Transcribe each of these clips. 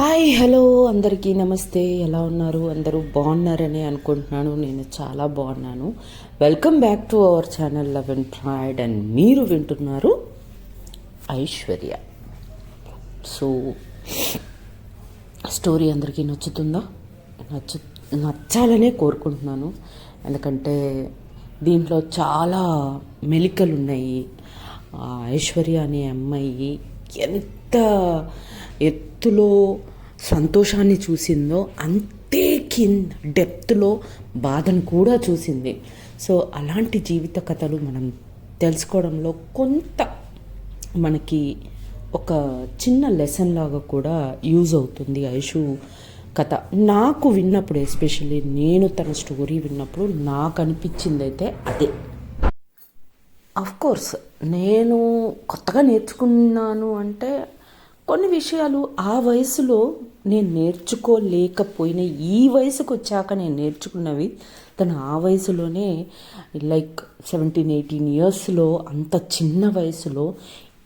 Hi hello అందరికీ నమస్తే. ఎలా ఉన్నారు? అందరూ బాగున్నారని అనుకుంటున్నాను. నేను చాలా బాగున్నాను. Welcome back to our channel love and pride. And మీరు వింటున్నారు ఐశ్వర్య. సో స్టోరీ అందరికీ నచ్చుతుందా? నచ్చాలనే కోరుకుంటున్నాను. ఎందుకంటే దీంట్లో చాలా మెలికలు ఉన్నాయి. ఐశ్వర్య అనే అమ్మాయి ఎంత ఎత్తులో సంతోషాన్ని చూసిందో అంతే డెప్త్లో బాధను కూడా చూసింది. సో అలాంటి జీవిత కథలు మనం తెలుసుకోవడంలో కొంత మనకి ఒక చిన్న లెసన్ లాగా కూడా యూజ్ అవుతుంది ఐషు కథ. నాకు విన్నప్పుడు, ఎస్పెషల్లీ నేను తన స్టోరీ విన్నప్పుడు నాకు అనిపించింది అయితే అదే. కోర్స్ నేను కొత్తగా నేర్చుకున్నాను అంటే కొన్ని విషయాలు ఆ వయసులో నేను నేర్చుకోలేకపోయినా ఈ వయసుకు వచ్చాక నేను నేర్చుకున్నవి తను ఆ వయసులోనే, లైక్ 17-18 ఇయర్స్లో, అంత చిన్న వయసులో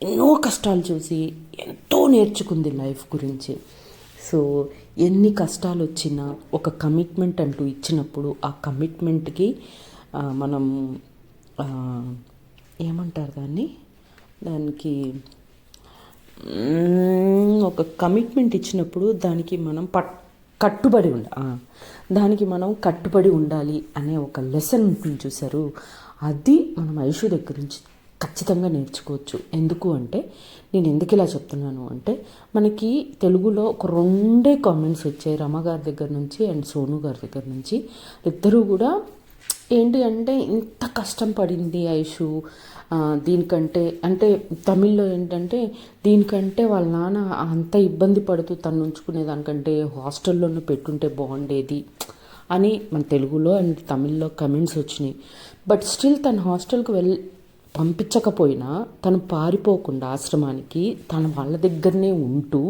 ఎన్నో కష్టాలు చూసి ఎంతో నేర్చుకుంది లైఫ్ గురించి. సో ఎన్ని కష్టాలు వచ్చినా ఒక కమిట్మెంట్ అంటూ ఇచ్చినప్పుడు ఆ కమిట్మెంట్కి మనం ఏమంటారు దానికి ఒక కమిట్మెంట్ ఇచ్చినప్పుడు దానికి మనం కట్టుబడి ఉండాలి అనే ఒక లెసన్ ఉంటుంది చూసారు. అది మనం ఐషు దగ్గర నుంచి ఖచ్చితంగా నేర్చుకోవచ్చు. ఎందుకు అంటే, నేను ఎందుకు ఇలా చెప్తున్నాను అంటే, మనకి తెలుగులో ఒక 2 కామెంట్స్ వచ్చాయి, రమ గారి దగ్గర నుంచి అండ్ సోను గారి దగ్గర నుంచి. ఇద్దరూ కూడా ఏంటి అంటే, ఇంత కష్టం పడింది ఐషు దీనికంటే, అంటే తమిళ్లో ఏంటంటే, దీనికంటే వాళ్ళ నాన్న అంత ఇబ్బంది పడుతూ తను ఉంచుకునే దానికంటే హాస్టల్లోనూ పెట్టుంటే బాగుండేది అని మన తెలుగులో అండ్ తమిళ్లో కమెంట్స్ వచ్చినాయి. బట్ స్టిల్ తన హాస్టల్కి పంపించకపోయినా తను పారిపోకుండా ఆశ్రమానికి తన వాళ్ళ దగ్గరనే ఉంటూ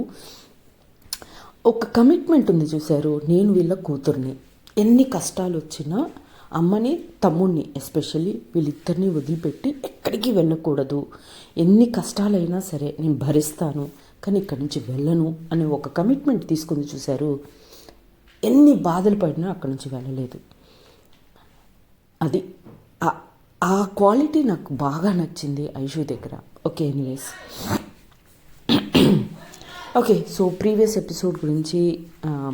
ఒక కమిట్మెంట్ ఉంది చూశారు. నేను వీళ్ళ కూతుర్ని, ఎన్ని కష్టాలు వచ్చినా అమ్మని తమ్ముడిని ఎస్పెషల్లీ వీళ్ళిద్దరిని వదిలిపెట్టి ఎక్కడికి వెళ్ళకూడదు, ఎన్ని కష్టాలైనా సరే నేను భరిస్తాను కానీ ఇక్కడి నుంచి వెళ్ళను అనే ఒక కమిట్మెంట్ తీసుకుంది చూశారు. ఎన్ని బాధలు పడినా అక్కడి నుంచి వెళ్ళలేదు. అది ఆ క్వాలిటీ నాకు బాగా నచ్చింది ఐషు దగ్గర. Okay, anyways, okay. So previous episode గురించి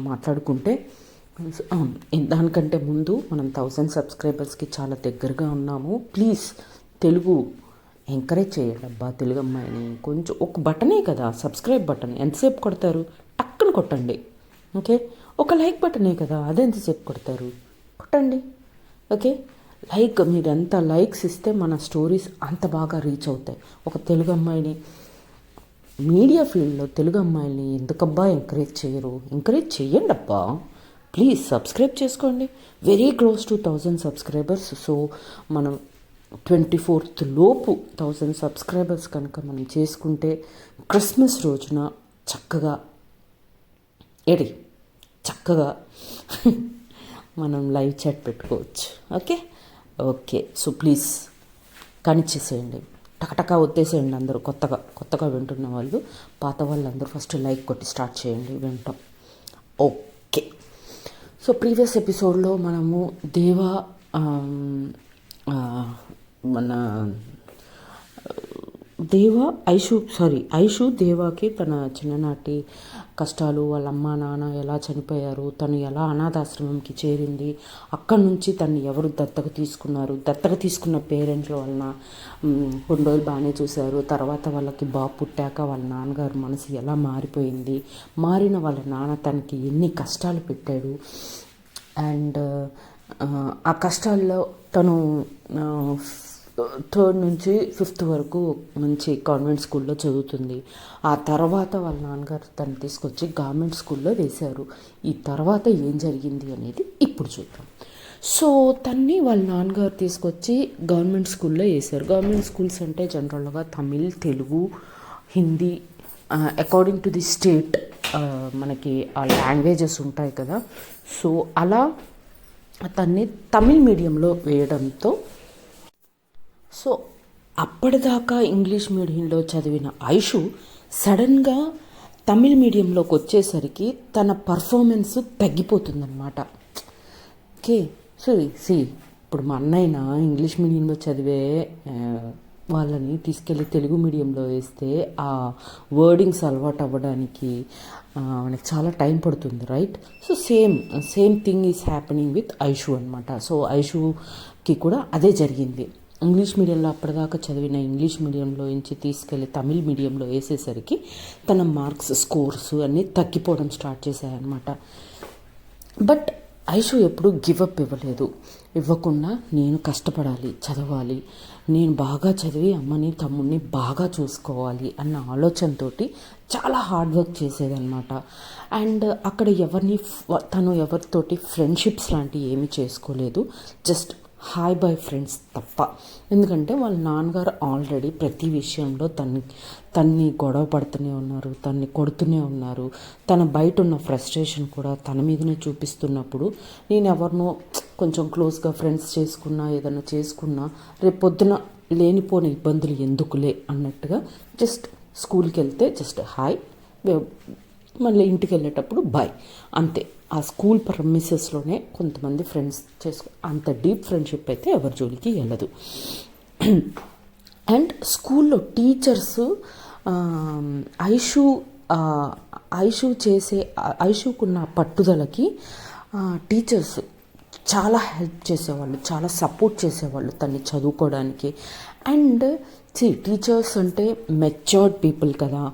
మాట్లాడుకుంటే, దానికంటే ముందు మనం 1000 సబ్స్క్రైబర్స్కి చాలా దగ్గరగా ఉన్నాము. ప్లీజ్ తెలుగు ఎంకరేజ్ చేయండి అబ్బా, తెలుగు అమ్మాయిని. కొంచెం ఒక బటనే కదా, సబ్స్క్రైబ్ బటన్, ఎంతసేపు కొడతారు? టక్కున కొట్టండి. ఓకే, ఒక లైక్ బటనే కదా, అదెంతసేపు కొడతారు? కొట్టండి. ఓకే, మీరు ఎంత లైక్స్ ఇస్తే మన స్టోరీస్ అంత బాగా రీచ్ అవుతాయి. ఒక తెలుగు అమ్మాయిని, మీడియా ఫీల్డ్లో తెలుగు అమ్మాయిని ఎందుకబ్బా ఎంకరేజ్ చేయరు? ఎంకరేజ్ చేయండి అబ్బా, ప్లీజ్ సబ్స్క్రైబ్ చేసుకోండి. Very close to 1000 subscribers. So మనం 24th లోపు 1000 సబ్స్క్రైబర్స్ కనుక మనం చేసుకుంటే క్రిస్మస్ రోజున చక్కగా మనం లైవ్ చాట్ పెట్టుకోవచ్చు. ఓకే. సో ప్లీజ్ కనిచ్చేసేయండి, టకటకా వచ్చేసేయండి అందరూ. కొత్తగా వింటున్న వాళ్ళు, పాత వాళ్ళందరూ ఫస్ట్ లైక్ కొట్టి స్టార్ట్ చేయండి వింటాం. ఓకే. సో ప్రీవియస్ ఎపిసోడ్లో మనము ఐషు దేవాకి తన చిన్ననాటి కష్టాలు, వాళ్ళ అమ్మ నాన్న ఎలా చనిపోయారు, తను ఎలా అనాథాశ్రమంకి చేరింది, అక్కడి నుంచి తను ఎవరు దత్తత తీసుకున్న పేరెంట్ల వలన కొన్ని రోజులు బాగానే చూశారు. తర్వాత వాళ్ళకి బాబు పుట్టాక వాళ్ళ నాన్నగారు మనసు ఎలా మారిపోయింది, మారిన వాళ్ళ నాన్న తనకి ఎన్ని కష్టాలు పెట్టాడు, అండ్ ఆ కష్టాల్లో తను 3rd నుంచి 5th వరకు మంచి కాన్వెంట్ స్కూల్లో చదువుతుంది. ఆ తర్వాత వాళ్ళ నాన్నగారు తను తీసుకొచ్చి గవర్నమెంట్ స్కూల్లో వేశారు. ఈ తర్వాత ఏం జరిగింది అనేది ఇప్పుడు చూద్దాం. సో తన్ని వాళ్ళ నాన్నగారు తీసుకొచ్చి గవర్నమెంట్ స్కూల్లో వేశారు. గవర్నమెంట్ స్కూల్స్ అంటే జనరల్గా Tamil, Telugu, Hindi, according to the state మనకి ఆ లాంగ్వేజెస్ ఉంటాయి కదా. సో అలా తన్ని తమిళ్ మీడియంలో వేయడంతో, సో అప్పటిదాకా ఇంగ్లీష్ మీడియంలో చదివిన ఐషు సడన్గా తమిళ్ మీడియంలోకి వచ్చేసరికి తన పర్ఫార్మెన్స్ తగ్గిపోతుందన్నమాట. ఓకే. సో ఇప్పుడు మా అన్నయ్య ఇంగ్లీష్ మీడియంలో చదివే వాళ్ళని తీసుకెళ్ళి తెలుగు మీడియంలో వేస్తే ఆ వర్డింగ్స్ అలవాటు అవ్వడానికి మనకి చాలా టైం పడుతుంది, right? So same thing is happening with Aishu అనమాట. సో ఐషుకి కూడా అదే జరిగింది. ఇంగ్లీష్ మీడియంలో అప్పటిదాకా చదివిన ఇంగ్లీష్ మీడియంలో నుంచి తీసుకెళ్ళి తమిళ్ మీడియంలో వేసేసరికి తన మార్క్స్ స్కోర్స్ అన్నీ తగ్గిపోవడం స్టార్ట్ చేశాయన్నమాట. బట్ ఐషు ఎప్పుడు గివప్ ఇవ్వకుండా నేను కష్టపడాలి, చదవాలి, నేను బాగా చదివి అమ్మని తమ్ముడిని బాగా చూసుకోవాలి అన్న ఆలోచనతోటి చాలా హార్డ్ వర్క్ చేసేదన్నమాట. అండ్ అక్కడ తను ఎవరితోటి ఫ్రెండ్షిప్స్ లాంటివి ఏమీ చేసుకోలేదు, జస్ట్ హాయ్ బై ఫ్రెండ్స్ తప్ప. ఎందుకంటే వాళ్ళ నాన్నగారు ఆల్రెడీ ప్రతి విషయంలో తన్ని గొడవ పడుతూనే ఉన్నారు, తన్ని కొడుతూనే ఉన్నారు. తన బయట ఉన్న ఫ్రస్ట్రేషన్ కూడా తన మీదనే చూపిస్తున్నప్పుడు నేను ఎవరినో కొంచెం క్లోజ్గా ఫ్రెండ్స్ చేసుకున్నా ఏదైనా చేసుకున్నా రేపొద్దున లేనిపోని ఇబ్బందులు ఎందుకులే అన్నట్టుగా జస్ట్ స్కూల్కి వెళ్తే జస్ట్ హాయ్, మళ్ళీ ఇంటికి వెళ్ళేటప్పుడు బాయ్, అంతే. ఆ స్కూల్ ప్రమిసెస్లోనే కొంతమంది ఫ్రెండ్స్ అంత డీప్ ఫ్రెండ్షిప్ అయితే ఎవరి జోలికి వెళ్ళదు. అండ్ స్కూల్లో టీచర్స్ ఐషుకున్న పట్టుదలకి టీచర్స్ చాలా హెల్ప్ చేసేవాళ్ళు, చాలా సపోర్ట్ చేసేవాళ్ళు తన్ని చదువుకోవడానికి. అండ్ టీచర్స్ అంటే మెచ్యూర్డ్ పీపుల్ కదా,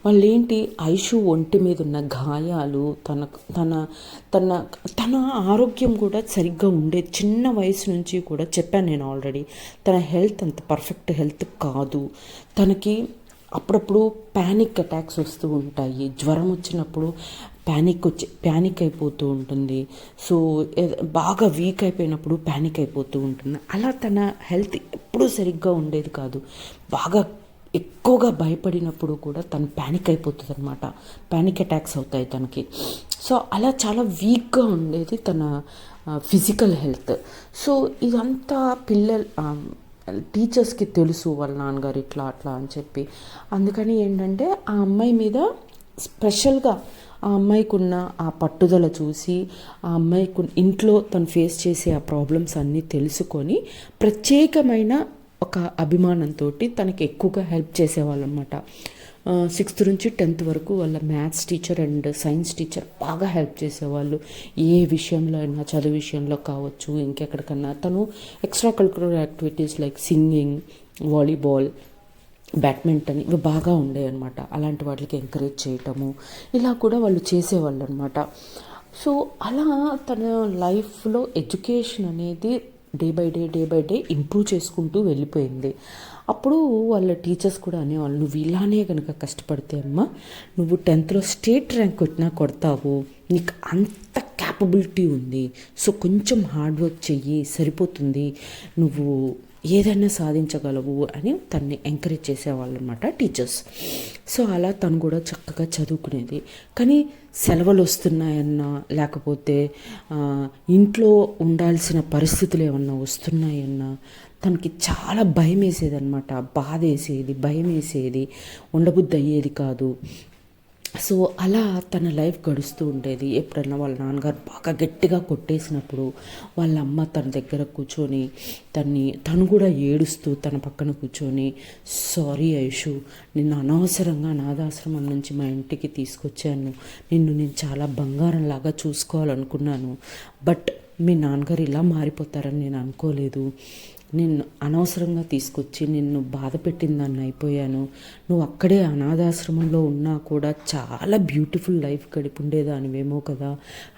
వాళ్ళు ఏంటి ఐషు ఒంటి మీద ఉన్న గాయాలు, తన ఆరోగ్యం కూడా సరిగ్గా ఉండేది. చిన్న వయసు నుంచి కూడా చెప్పాను నేను ఆల్రెడీ, తన హెల్త్ అంత పర్ఫెక్ట్ హెల్త్ కాదు. తనకి అప్పుడప్పుడు ప్యానిక్ అటాక్స్ వస్తూ ఉంటాయి, జ్వరం వచ్చినప్పుడు ప్యానిక్ అయిపోతూ ఉంటుంది. సో బాగా వీక్ అయిపోయినప్పుడు ప్యానిక్ అయిపోతూ ఉంటుంది. అలా తన హెల్త్ ఎప్పుడూ సరిగ్గా ఉండేది కాదు. బాగా ఎక్కువగా భయపడినప్పుడు కూడా తను ప్యానిక్ అయిపోతుంది అనమాట, ప్యానిక్ అటాక్స్ అవుతాయి తనకి. సో అలా చాలా వీక్గా ఉండేది తన ఫిజికల్ హెల్త్. సో ఇదంతా టీచర్స్కి తెలుసు వాళ్ళ నాన్నగారు ఇట్లా అట్లా అని చెప్పి. అందుకని ఏంటంటే ఆ అమ్మాయి మీద స్పెషల్గా ఆ అమ్మాయికి ఉన్న ఆ పట్టుదల చూసి ఆ అమ్మాయికి ఇంట్లో తను ఫేస్ చేసే ఆ ప్రాబ్లమ్స్ అన్నీ తెలుసుకొని ప్రత్యేకమైన ఒక అభిమానంతో తనకి ఎక్కువగా హెల్ప్ చేసేవాళ్ళు అనమాట. 6th నుంచి 10th వరకు వాళ్ళ maths teacher and science teacher బాగా హెల్ప్ చేసేవాళ్ళు. ఏ విషయంలో అయినా, చదువు విషయంలో కావచ్చు, ఇంకెక్కడికన్నా. తను extra curricular activities like singing, volleyball, badminton ఇవి బాగా ఉండేవి అనమాట. అలాంటి వాటికి ఎంకరేజ్ చేయటము ఇలా కూడా వాళ్ళు చేసేవాళ్ళు అనమాట. సో అలా తన లైఫ్లో ఎడ్యుకేషన్ అనేది డే బై డే ఇంప్రూవ్ చేసుకుంటూ వెళ్ళిపోయింది. అప్పుడు వాళ్ళ టీచర్స్ కూడా అనేవాళ్ళు, నువ్వు ఇలానే కనుక కష్టపడితే అమ్మా, నువ్వు 10th స్టేట్ ర్యాంక్ వచ్చినా కొడతావు, నీకు అంత క్యాపబిలిటీ ఉంది, సో కొంచెం హార్డ్ వర్క్ చెయ్యి, సరిపోతుంది, నువ్వు ఏదైనా సాధించగలవు అని తన్ని ఎంకరేజ్ చేసేవాళ్ళు అనమాట టీచర్స్. సో అలా తను కూడా చక్కగా చదువుకునేది. కానీ సెలవులు వస్తున్నాయన్నా లేకపోతే ఇంట్లో ఉండాల్సిన పరిస్థితులు ఏమన్నా వస్తున్నాయన్నా తనకి చాలా భయం వేసేది అనమాట, బాధ వేసేది, భయం వేసేది, ఉండబుద్ధి అయ్యేది కాదు. సో అలా తన లైఫ్ గడుస్తూ ఉండేది. ఎప్పుడన్నా వాళ్ళ నాన్నగారు బాగా గట్టిగా కొట్టేసినప్పుడు వాళ్ళ అమ్మ తన దగ్గర కూర్చొని తను కూడా ఏడుస్తూ తన పక్కన కూర్చొని, సారీ ఐషు, నిన్ను అనవసరంగా అనాథాశ్రమం నుంచి మా ఇంటికి తీసుకొచ్చాను, నేను చాలా బంగారంలాగా చూసుకోవాలనుకున్నాను, బట్ మీ నాన్నగారు ఇలా మారిపోతారని నేను అనుకోలేదు, నిన్ను అనవసరంగా తీసుకొచ్చి నిన్ను బాధ పెట్టిందాన్ని అయిపోయాను, నువ్వు అక్కడే అనాథాశ్రమంలో ఉన్నా కూడా చాలా బ్యూటిఫుల్ లైఫ్ గడిపి ఉండేదానివేమో కదా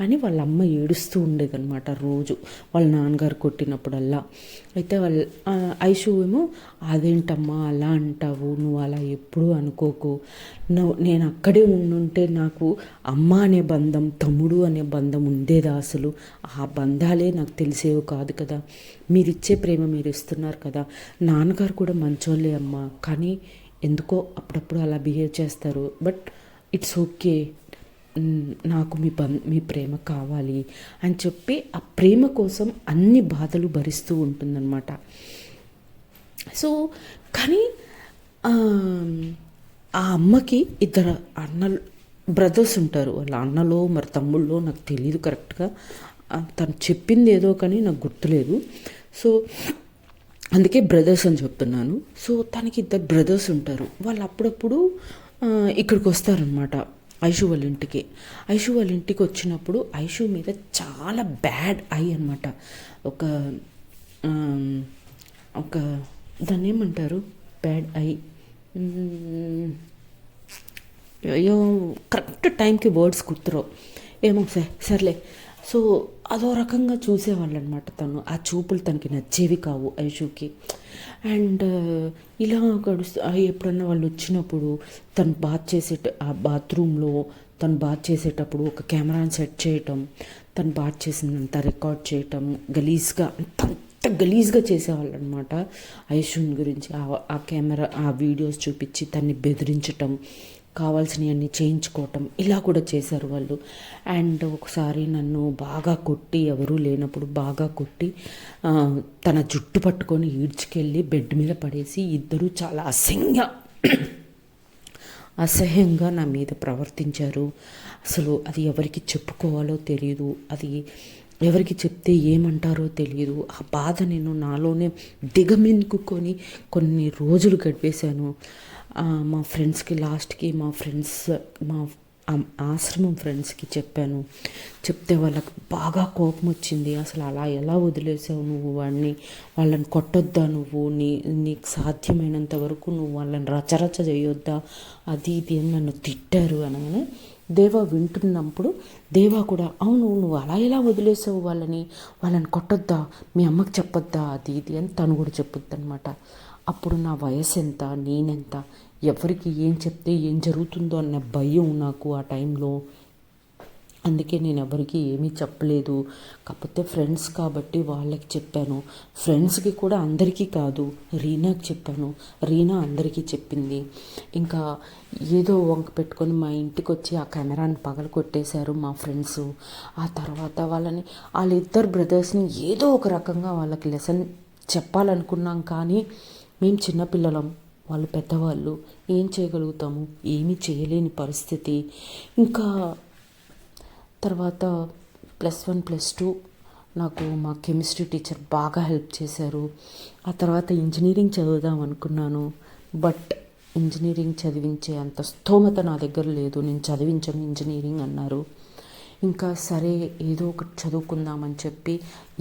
అని వాళ్ళ అమ్మ ఏడుస్తూ ఉండేదన్నమాట రోజు వాళ్ళ నాన్నగారు కొట్టినప్పుడల్లా. అయితే ఐషు ఏమో, అదేంటమ్మా అలా అంటావు, నువ్వు అలా ఎప్పుడూ అనుకోకు, నేను అక్కడే ఉండుంటే నాకు అమ్మ అనే బంధం, తమ్ముడు అనే బంధం ఉండేదా, అసలు ఆ బంధాలే నాకు తెలిసేవి కాదు కదా, మీరిచ్చే ప్రేమ మీరు ఇస్తున్నారు కదా, నాన్నగారు కూడా మంచోళ్ళే అమ్మా, కానీ ఎందుకో అప్పుడప్పుడు అలా బిహేవ్ చేస్తారు, బట్ ఇట్స్ ఓకే, నాకు మీ ప్రేమ కావాలి అని చెప్పి ఆ ప్రేమ కోసం అన్ని బాధలు భరిస్తూ ఉంటుందన్నమాట. సో కానీ ఆ అమ్మకి 2 బ్రదర్స్ ఉంటారు, వాళ్ళ అన్నలో మరి తమ్ముళ్ళో నాకు తెలియదు కరెక్ట్గా. తను చెప్పింది ఏదో కానీ నాకు గుర్తులేదు. సో అందుకే బ్రదర్స్ అని చెప్తున్నాను. సో తనకి ఇద్దరు బ్రదర్స్ ఉంటారు. వాళ్ళు అప్పుడప్పుడు ఇక్కడికి వస్తారనమాట ఐషు వాళ్ళ ఇంటికి. ఐషు వాళ్ళ ఇంటికి వచ్చినప్పుడు ఐషు మీద చాలా బ్యాడ్ ఐ అనమాట. ఒక ఒక దాన్ని ఏమంటారు, బ్యాడ్ ఐ, అయ్యో కరెక్ట్ టైంకి వర్డ్స్ గుర్తురావు, ఏమో సర్లే. సో అదో రకంగా చూసేవాళ్ళు అనమాట. తను ఆ చూపులు తనకి నచ్చేవి కావు ఐషుకి. అండ్ ఇలా ఎప్పుడన్నా వాళ్ళు వచ్చినప్పుడు తను ఆ బాత్రూంలో తను బాత్ చేసేటప్పుడు ఒక కెమెరాని సెట్ చేయటం, తను బాత్ చేసిందంతా రికార్డ్ చేయటం, గలీజ్గా అంత గలీజ్గా చేసేవాళ్ళు అనమాట ఐషుని గురించి. ఆ కెమెరా ఆ వీడియోస్ చూపించి తన్ని బెదిరించటం, కావాల్సినవన్నీ చేయించుకోవటం, ఇలా కూడా చేశారు వాళ్ళు. అండ్ ఒకసారి నన్ను బాగా కొట్టి, ఎవరూ లేనప్పుడు బాగా కొట్టి తన జుట్టు పట్టుకొని ఈడ్చుకెళ్ళి బెడ్ మీద పడేసి ఇద్దరూ చాలా అసహ్యంగా నా మీద ప్రవర్తించారు. అసలు అది ఎవరికి చెప్పుకోవాలో తెలియదు, అది ఎవరికి చెప్తే ఏమంటారో తెలియదు. ఆ బాధ నేను నాలోనే దిగమింగుకొని కొన్ని రోజులు గడిపేశాను. మా ఫ్రెండ్స్కి లాస్ట్కి మా ఆశ్రమం ఫ్రెండ్స్కి చెప్పాను. చెప్తే వాళ్ళకి బాగా కోపం వచ్చింది. అసలు అలా ఎలా వదిలేసావు నువ్వు వాళ్ళని కొట్టొద్దా నువ్వు, నీకు సాధ్యమైనంత వరకు నువ్వు వాళ్ళని రచరచ చేయొద్దా, అది ఇది అని నన్ను తిట్టారు అనగానే దేవా వింటున్నప్పుడు దేవా కూడా అవును నువ్వు అలా ఎలా వదిలేసావు వాళ్ళని కొట్టొద్దా, మీ అమ్మకి చెప్పొద్దా, అది ఇది అని తను కూడా చెప్పొద్దు అనమాట. అప్పుడు నా వయసు ఎంత, నేనెంత, ఎవరికి ఏం చెప్తే ఏం జరుగుతుందో అన్న భయం నాకు ఆ టైంలో. అందుకే నేను ఎవరికి ఏమీ చెప్పలేదు. కాకపోతే ఫ్రెండ్స్ కాబట్టి వాళ్ళకి చెప్పాను. ఫ్రెండ్స్కి కూడా అందరికీ కాదు, రీనాకి చెప్పాను. రీనా అందరికీ చెప్పింది. ఇంకా ఏదో వంక పెట్టుకొని మా ఇంటికి వచ్చి ఆ కెమెరాని పగల కొట్టేశారు మా ఫ్రెండ్స్. ఆ తర్వాత వాళ్ళిద్దరు బ్రదర్స్ని ఏదో ఒక రకంగా వాళ్ళకి లెసన్ చెప్పాలనుకున్నాం, కానీ మేము చిన్నపిల్లలం, వాళ్ళు పెద్దవాళ్ళు, ఏం చేయగలుగుతాము, ఏమీ చేయలేని పరిస్థితి. ఇంకా తర్వాత +1 +2 నాకు మా కెమిస్ట్రీ టీచర్ బాగా హెల్ప్ చేశారు. ఆ తర్వాత ఇంజనీరింగ్ చదువుదాం అనుకున్నాను, బట్ ఇంజనీరింగ్ చదివించే అంత స్థోమత నా దగ్గర లేదు, నేను చదివించను ఇంజనీరింగ్ అన్నారు. ఇంకా సరే ఏదో ఒకటి చదువుకుందామని చెప్పి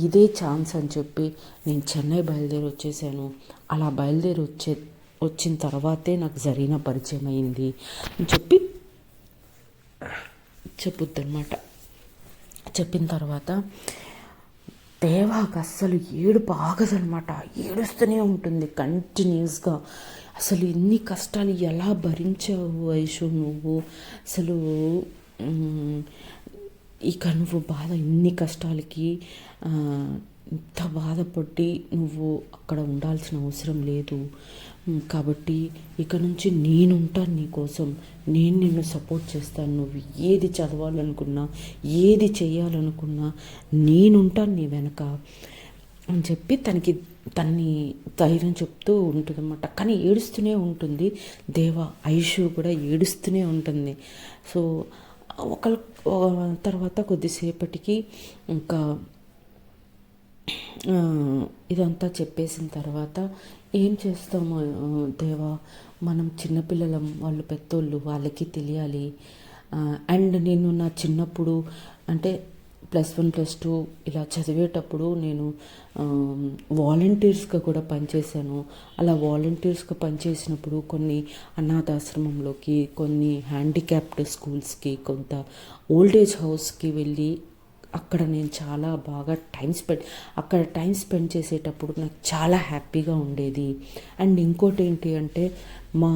ఇదే ఛాన్స్ అని చెప్పి నేను చెన్నై బయలుదేరి వచ్చేసాను. అలా బయలుదేరి వచ్చిన తర్వాతే నాకు జరీనా పరిచయం అయింది అని చెప్పొద్దనమాట. చెప్పిన తర్వాత దేవాకి అస్సలు ఏడుపు ఆగదనమాట, ఏడుస్తూనే ఉంటుంది కంటిన్యూస్గా. అసలు ఇన్ని కష్టాలు ఎలా భరించావు ఐషు నువ్వు, అసలు ఇక నువ్వు ఇన్ని కష్టాలకి ఇంత బాధపడి నువ్వు అక్కడ ఉండాల్సిన అవసరం లేదు. కాబట్టి ఇక నుంచి నేనుంటాను నీకోసం, నేను నిన్ను సపోర్ట్ చేస్తాను. నువ్వు ఏది చదవాలనుకున్నా, ఏది చేయాలనుకున్నా నేనుంటాను నీ వెనక అని చెప్పి తన్ని ధైర్యం చెప్తూ ఉంటుందన్నమాట. కానీ ఏడుస్తూనే ఉంటుంది ఐషు కూడా ఏడుస్తూనే ఉంటుంది. సో తర్వాత కొద్దిసేపటికి ఇంకా ఇదంతా చెప్పేసిన తర్వాత ఏం చేస్తాము దేవా, మనం చిన్నపిల్లలం, వాళ్ళు పెద్దోళ్ళు, వాళ్ళకి తెలియాలి. అండ్ నేను నా చిన్నప్పుడు అంటే +1 +2 ఇలా చదివేటప్పుడు నేను వాలంటీర్స్గా కూడా పనిచేశాను. అలా వాలంటీర్స్గా పనిచేసినప్పుడు కొన్ని అనాథాశ్రమంలోకి, కొన్ని హ్యాండిక్యాప్డ్ స్కూల్స్కి, కొంత ఓల్డేజ్ హౌస్కి వెళ్ళి అక్కడ నేను చాలా బాగా టైం స్పెండ్ చేసేటప్పుడు నాకు చాలా హ్యాపీగా ఉండేది. అండ్ ఇంకోటి ఏంటి అంటే మా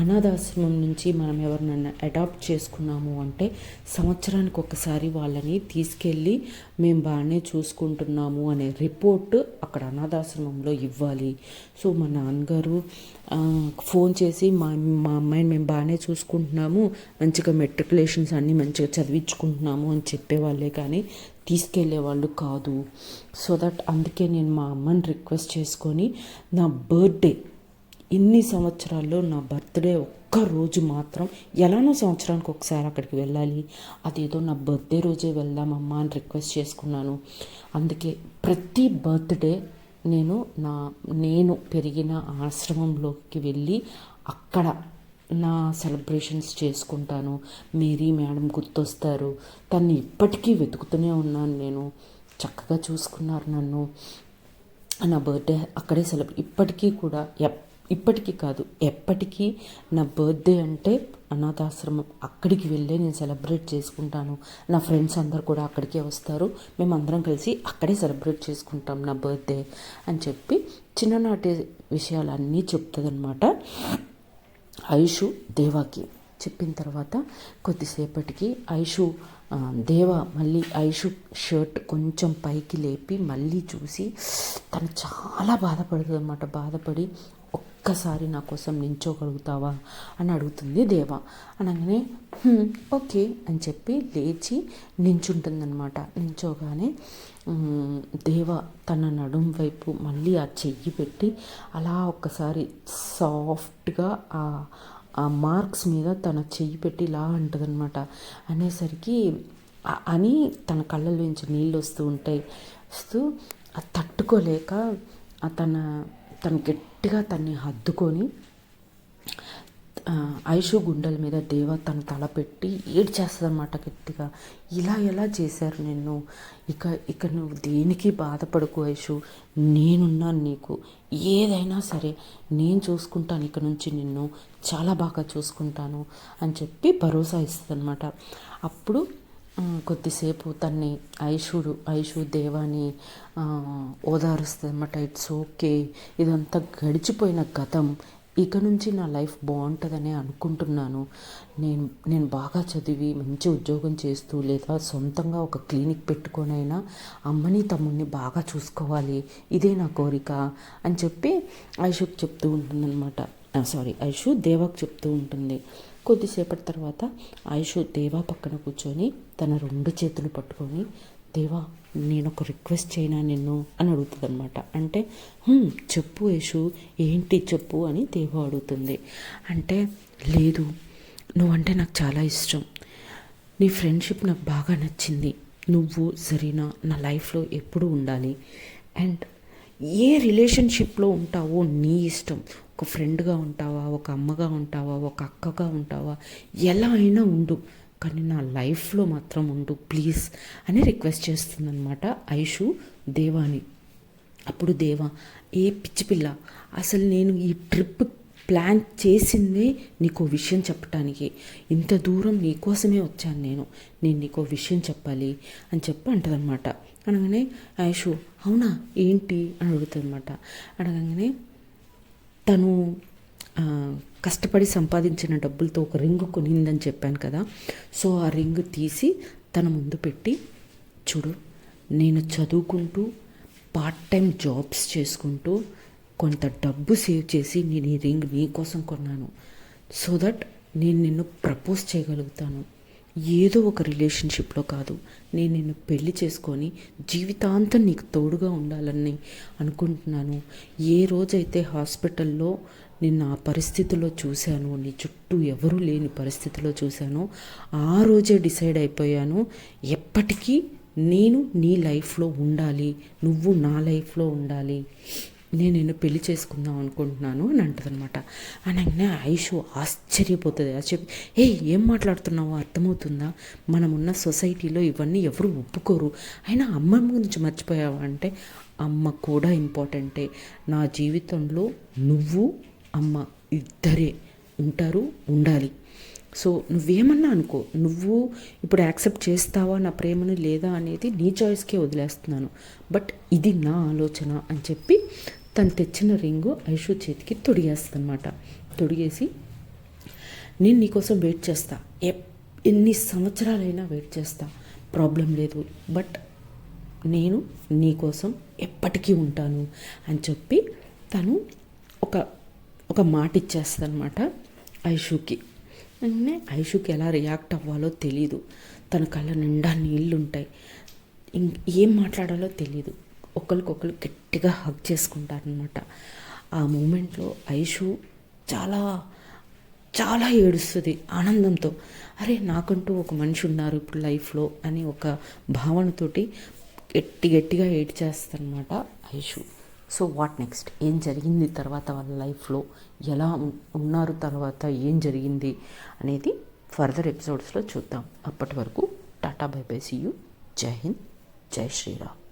అనాథాశ్రమం నుంచి మనం ఎవరినైనా అడాప్ట్ చేసుకున్నాము అంటే సంవత్సరానికి ఒకసారి వాళ్ళని తీసుకెళ్ళి మేము బాగానే చూసుకుంటున్నాము అనే రిపోర్ట్ అక్కడ అనాథాశ్రమంలో ఇవ్వాలి. సో మా నాన్నగారు ఫోన్ చేసి మా అమ్మాయిని మేము బాగానే చూసుకుంటున్నాము, మంచిగా మెట్రికులేషన్స్ అన్నీ మంచిగా చదివించుకుంటున్నాము అని చెప్పేవాళ్ళే కానీ తీసుకెళ్ళేవాళ్ళు కాదు. సో దట్ అందుకే నేను మా అమ్మని రిక్వెస్ట్ చేసుకొని నా బర్త్డే ఇన్ని సంవత్సరాల్లో నా బర్త్డే ఒక్క రోజు మాత్రం ఎలానో సంవత్సరానికి ఒకసారి అక్కడికి వెళ్ళాలి, అదేదో నా బర్త్డే రోజే వెళ్దామమ్మా అని రిక్వెస్ట్ చేసుకున్నాను. అందుకే ప్రతి బర్త్డే నేను పెరిగిన ఆశ్రమంలోకి వెళ్ళి అక్కడ నా సెలబ్రేషన్స్ చేసుకుంటాను. మేరీ మేడం గుర్తొస్తారు, తన్ని ఇప్పటికీ వెతుకుతూనే ఉన్నాను నేను. చక్కగా చూసుకున్నారు నన్ను. నా బర్త్డే అక్కడే ఇప్పటికీ కూడా ఇప్పటికీ కాదు ఎప్పటికీ నా బర్త్డే అంటే అనాథాశ్రమం అక్కడికి వెళ్ళే నేను సెలబ్రేట్ చేసుకుంటాను. నా ఫ్రెండ్స్ అందరు కూడా అక్కడికే వస్తారు, మేమందరం కలిసి అక్కడే సెలబ్రేట్ చేసుకుంటాం నా బర్త్డే అని చెప్పి చిన్ననాటి విషయాలన్నీ చెప్తుందనమాట. ఐషు దేవాకి చెప్పిన తర్వాత కొద్దిసేపటికి దేవ మళ్ళీ ఐషు షర్ట్ కొంచెం పైకి లేపి మళ్ళీ చూసి తను చాలా బాధపడుతుంది అనమాట. బాధపడి ఒక్కసారి నా కోసం నించోగలుగుతావా అని అడుగుతుంది దేవ. అనగానే ఓకే అని చెప్పి లేచి నించుంటుందన్నమాట. నించోగానే దేవ తన నడుం వైపు మళ్ళీ ఆ చెయ్యి పెట్టి అలా ఒక్కసారి సాఫ్ట్గా ఆ మార్క్స్ మీద తన చెయ్యి పెట్టి ఇలా అంటదనమాట. అనేసరికి అని తన కళ్ళలోంచి నీళ్ళు వస్తూ ఉంటాయి. తట్టుకోలేక తను గట్టిగా తన్ని హత్తుకొని ఐషు గుండెల మీద దేవ తన తల పెట్టి ఏడ్చేస్తుంది అనమాట గట్టిగా. ఇలా ఎలా చేశారు నిన్ను, ఇక నువ్వు దేనికి బాధపడకు ఐషు, నేనున్నాను నీకు, ఏదైనా సరే నేను చూసుకుంటాను, ఇక నుంచి నిన్ను చాలా బాగా చూసుకుంటాను అని చెప్పి భరోసా ఇస్తుంది అనమాట. అప్పుడు కొద్దిసేపు తన్ని ఐషు దేవాని ఓదారుస్తుంది అనమాట. ఇట్స్ ఓకే, ఇదంతా గడిచిపోయిన గతం, ఇక నుంచి నా లైఫ్ బాగుంటుందని అనుకుంటున్నాను. నేను బాగా చదివి మంచి ఉద్యోగం చేస్తూ లేదా సొంతంగా ఒక క్లినిక్ పెట్టుకొనైనా అమ్మని తమ్ముడిని బాగా చూసుకోవాలి, ఇదే నా కోరిక అని చెప్పి ఐషుకి చెప్తూ ఉంటుందన్నమాట. ఐషు దేవాకు చెప్తూ ఉంటుంది. కొద్దిసేపటి తర్వాత ఐషు దేవా పక్కన కూర్చొని తన 2 చేతులు పట్టుకొని, దేవా నేను ఒక రిక్వెస్ట్ చేయనా నిన్ను అని అడుగుతుంది అనమాట. అంటే చెప్పు ఐషు, ఏంటి చెప్పు అని దేవా అడుగుతుంది. అంటే లేదు, నువ్వంటే నాకు చాలా ఇష్టం, నీ ఫ్రెండ్షిప్ నాకు బాగా నచ్చింది, నువ్వు జరీనా నా లైఫ్లో ఎప్పుడూ ఉండాలి. అండ్ ఏ రిలేషన్షిప్లో ఉంటావో నీ ఇష్టం, ఒక ఫ్రెండ్గా ఉంటావా, ఒక అమ్మగా ఉంటావా, ఒక అక్కగా ఉంటావా, ఎలా అయినా ఉండు, కానీ నా లైఫ్లో మాత్రం ఉండు ప్లీజ్ అని రిక్వెస్ట్ చేస్తుందన్నమాట ఐషు దేవాని. అప్పుడు దేవా, ఏ పిచ్చి పిల్ల, అసలు నేను ఈ ట్రిప్ ప్లాన్ చేసిందే నీకో విషయం చెప్పటానికి, ఇంత దూరం నీకోసమే వచ్చాను నేను నీకో విషయం చెప్పాలి అని చెప్పి అంటదనమాట. అనగానే ఐషు అవునా ఏంటి అని అడుగుతుందన్నమాట. అనగానే తను కష్టపడి సంపాదించిన డబ్బులతో ఒక రింగ్ కొనిందని చెప్పాను కదా, సో ఆ రింగ్ తీసి తన ముందు పెట్టి, చూడు నేను చదువుకుంటూ పార్ట్ టైం జాబ్స్ చేసుకుంటూ కొంత డబ్బు సేవ్ చేసి నేను ఈ రింగ్ నీ కోసం కొన్నాను, సో దట్ నేను నిన్ను ప్రపోజ్ చేయగలుగుతాను. ఏదో ఒక రిలేషన్షిప్లో కాదు, నేను నిన్ను పెళ్లి చేసుకొని జీవితాంతం నీకు తోడుగా ఉండాలని అనుకుంటున్నాను. ఏ రోజైతే హాస్పిటల్లో నిన్ను ఆ పరిస్థితిలో చూశాను, నీ చుట్టూ ఎవరూ లేని పరిస్థితిలో చూశాను, ఆ రోజే డిసైడ్ అయిపోయాను, ఎప్పటికీ నేను నీ లైఫ్లో ఉండాలి, నువ్వు నా లైఫ్లో ఉండాలి, నేను నిన్ను పెళ్లి చేసుకుందాం అనుకుంటున్నాను అని అంటదనమాట. అనగానే ఐషు ఆశ్చర్యపోతుంది. ఏం మాట్లాడుతున్నావో అర్థమవుతుందా, మనమున్న సొసైటీలో ఇవన్నీ ఎవరు ఒప్పుకోరు, అయినా అమ్మ గురించి మర్చిపోయావా అంటే, అమ్మ కూడా ఇంపార్టెంటే, నా జీవితంలో నువ్వు అమ్మ ఇద్దరే ఉంటారు, ఉండాలి. సో నువ్వేమన్నా అనుకో, నువ్వు ఇప్పుడు యాక్సెప్ట్ చేస్తావా నా ప్రేమను లేదా అనేది నీ చాయిస్కే వదిలేస్తున్నాను, బట్ ఇది నా ఆలోచన అని చెప్పి తను తెచ్చిన రింగు ఐషు చేతికి తొడిగేస్తుందన్నమాట. తొడిగేసి, నేను నీకోసం వెయిట్ చేస్తా, ఎన్ని సంవత్సరాలైనా వెయిట్ చేస్తా, ప్రాబ్లం లేదు, బట్ నేను నీకోసం ఎప్పటికీ ఉంటాను అని చెప్పి తను ఒక మాట ఇచ్చేస్తుందన్నమాట ఐషుకి. ఐషుకి ఎలా రియాక్ట్ అవ్వాలో తెలీదు, తన కళ్ళ నిండా నీళ్ళుంటాయి, ఏం మాట్లాడాలో తెలీదు. ఒకరికొకరు గట్టిగా హగ్ చేసుకుంటారనమాట. ఆ మూమెంట్లో ఐషు చాలా చాలా ఏడుస్తుంది ఆనందంతో. అరే నాకంటూ ఒక మనిషి ఉన్నారు ఇప్పుడు లైఫ్లో అని ఒక భావనతోటి గట్టిగా ఏడ్చేస్తారనమాట ఐషు. సో వాట్ నెక్స్ట్, ఏం జరిగింది తర్వాత వాళ్ళ లైఫ్లో, ఎలా ఉన్నారు తర్వాత ఏం జరిగింది అనేది ఫర్దర్ ఎపిసోడ్స్లో చూద్దాం. అప్పటి వరకు tata bye bye, see you, జై హింద్, జై శ్రీరామ్.